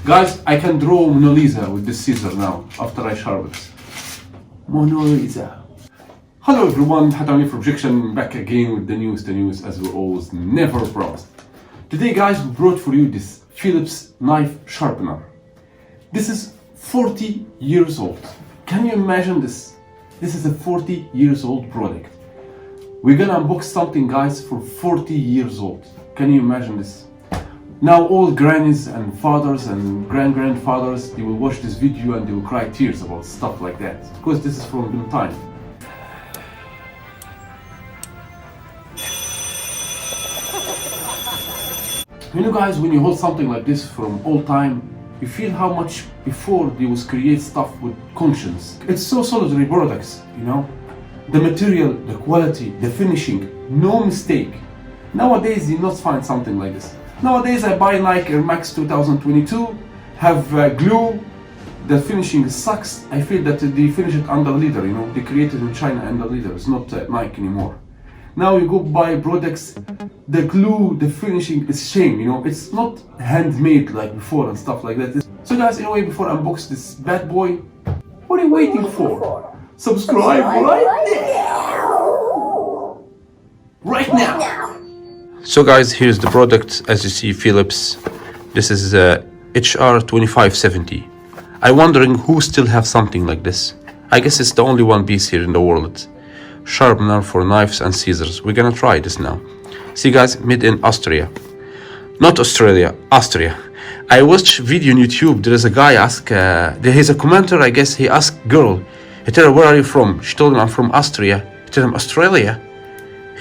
Guys, I can draw Mona Lisa with this scissor now, after I sharpen it. Mona Lisa. Hello everyone, Hatem from Objection, back again with the news as we always never promised. Today guys, we brought for you this Philips knife sharpener. This is 40 years old. Can you imagine this? This is a 40 years old product. We're gonna unbox something guys for 40 years old. Can you imagine this? Now all grannies and fathers and grandfathers, they will watch this video and they will cry tears about stuff like that. Because this is from the time. You know guys, when you hold something like this from all time, you feel how much before they was create stuff with conscience. It's so solid products, you know. The material, the quality, the finishing, no mistake. Nowadays you not find something like this. Nowadays I buy Nike Air Max 2022, have glue, the finishing sucks. I feel that they finish it under leather, you know, they created in China under leather, it's not Nike anymore. Now you go buy products, the glue, the finishing is shame, you know, it's not handmade like before and stuff like that. So guys, anyway, before I unbox this bad boy, what are you waiting for? Subscribe right now. So guys, here's the product. As you see, Philips. This is HR2570. I'm wondering who still have something like this. I guess it's the only one piece here in the world. Sharpener for knives and scissors. We're gonna try this now. See guys, made in Austria. Not Australia, Austria. I watched video on YouTube. There is a guy ask, there is a commenter, I guess he asked girl. He told her, where are you from? She told him, I'm from Austria. He told him, Australia?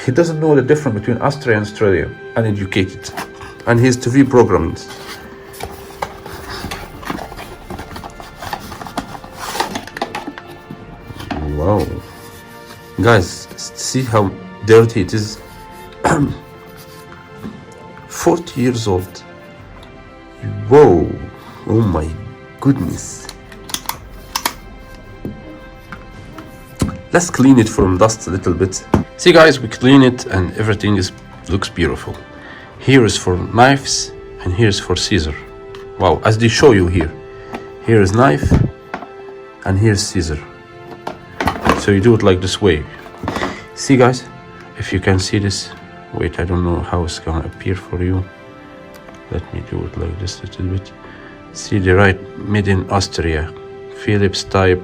He doesn't know the difference between Austria and Australia. Uneducated. And he's TV programmed. Wow. Guys, see how dirty it is. 40 years old. Whoa. Oh my goodness. Let's clean it from dust a little bit. See guys, we clean it and everything looks beautiful. Here is for knives and here is for scissor. Wow, as they show you here. Here is knife and here's scissor. So you do it like this way. See guys, if you can see this. Wait, I don't know how it's gonna appear for you. Let me do it like this a little bit. See the right, made in Austria. Philips type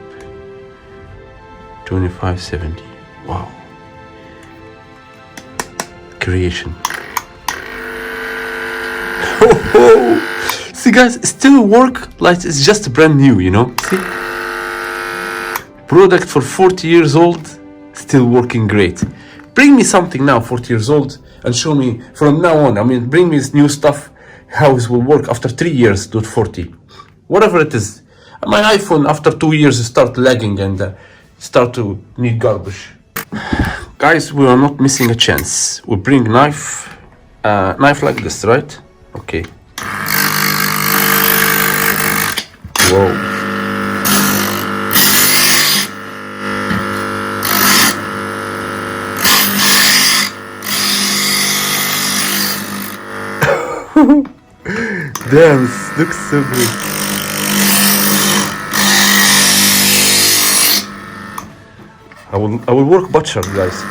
2570. Wow. Creation. See guys, it still work like it's just brand new, you know. See? Product for 40 years old, still working great. Bring me something now, 40 years old, and show me from now on. I mean, bring me this new stuff, how it will work after 3 years to 40. Whatever it is. My iPhone after 2 years start lagging and start to need garbage. Guys, we are not missing a chance. We bring knife like this, right? Okay. Whoa. Damn, this looks so good. I will work butcher, guys.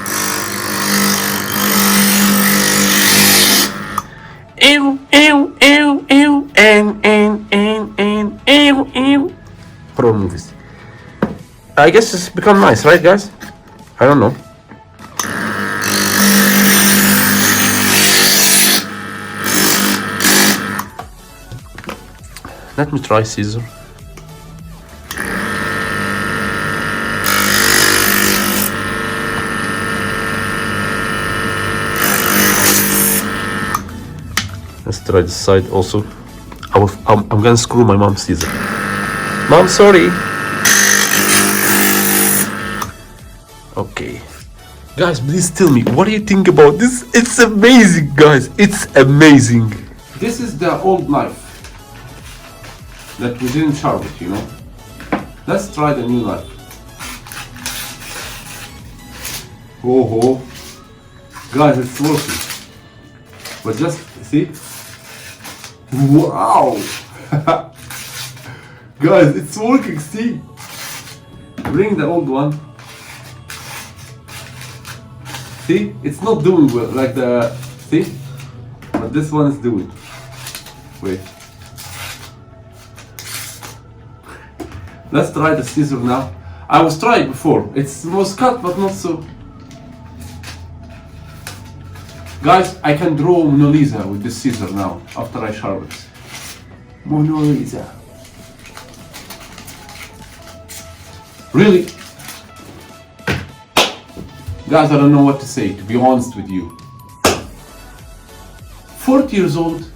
Horror movies. I guess it's become nice, right, guys? I don't know. Let me try scissor. Let's try this side also. I'm gonna screw my mom's scissor. Mom, sorry. Okay. Guys, please tell me, what do you think about this? It's amazing, guys. It's amazing. This is the old knife that we didn't sharpen, you know. Let's try the new knife. Oh, guys, it's working. But just see. Wow! Guys, it's working, see? Bring the old one. See? It's not doing well, like the... See? But this one is doing. Wait. Let's try the scissor now. I was trying before. It was cut, but not so. Guys, I can draw Mona Lisa with this scissor now, after I sharpen it. Mona Lisa. Really? Guys, I don't know what to say, to be honest with you. 40 years old,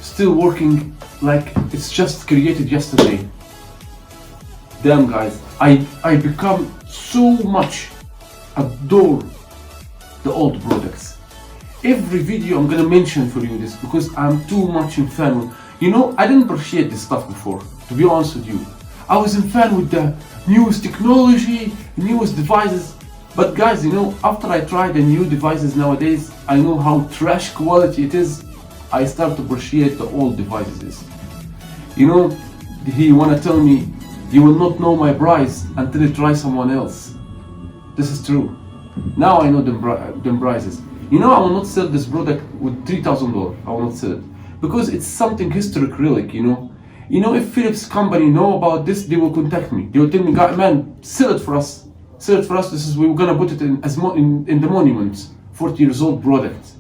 still working like it's just created yesterday. Damn guys, I become so much adore the old products. Every video I'm gonna mention for you this because I'm too much in fan with, you know, I didn't appreciate this stuff before, to be honest with you. I was in fan with the newest technology, newest devices, but guys, you know, after I tried the new devices nowadays, I know how trash quality it is. I start to appreciate the old devices. You know, he wanna tell me you will not know my price until you try someone else. This is true. Now I know them prices. You know, I will not sell this product with $3,000. I will not sell it because it's something historic relic. You know, if Philips company know about this, they will contact me. They will tell me, "God, man, sell it for us. Sell it for us. This is we're gonna put it in in the monuments. 40 years old product."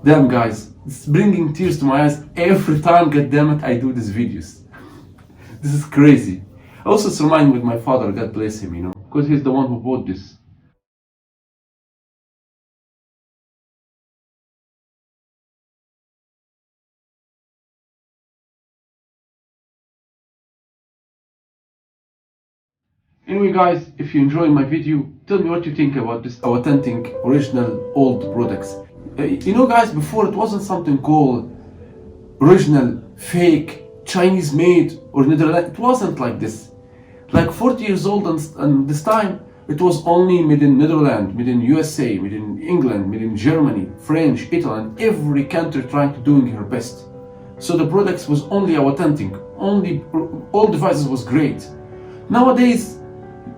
Damn guys, it's bringing tears to my eyes every time. God damn it, I do these videos. This is crazy. Also, it's reminding me with my father, God bless him, you know, because he's the one who bought this. Anyway guys, if you enjoyed my video, tell me what you think about this authentic, original, old products. You know guys, before it wasn't something called original, fake, Chinese made, or Netherlands. It wasn't like this. Like 40 years old and this time, it was only made in Netherlands, made in USA, made in England, made in Germany, French, Italy, and every country trying to doing her best. So the products was only authentic, only all devices was great. Nowadays,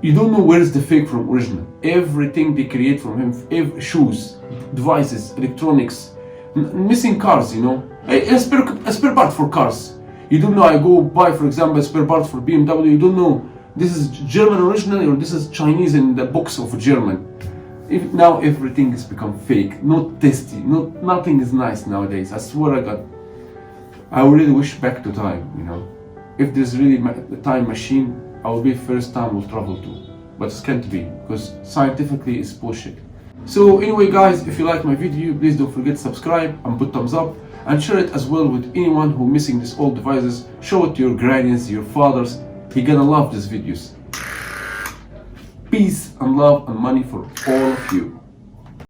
you don't know where is the fake from original. Everything they create from him, shoes, devices, electronics, missing cars, you know, a spare part for cars. You don't know, I go buy, for example, a spare part for BMW, you don't know, this is German originally or this is Chinese in the box of German. Now everything has become fake, not tasty, nothing is nice nowadays. I swear to God, I really wish back to time, you know. If there's really a time machine, I will be first time we'll travel to. But it can't be, because scientifically it's bullshit. So anyway guys, if you like my video, please don't forget to subscribe and put thumbs up. And share it as well with anyone who missing these old devices. Show it to your grannies, your fathers. You're gonna love these videos. Peace and love and money for all of you.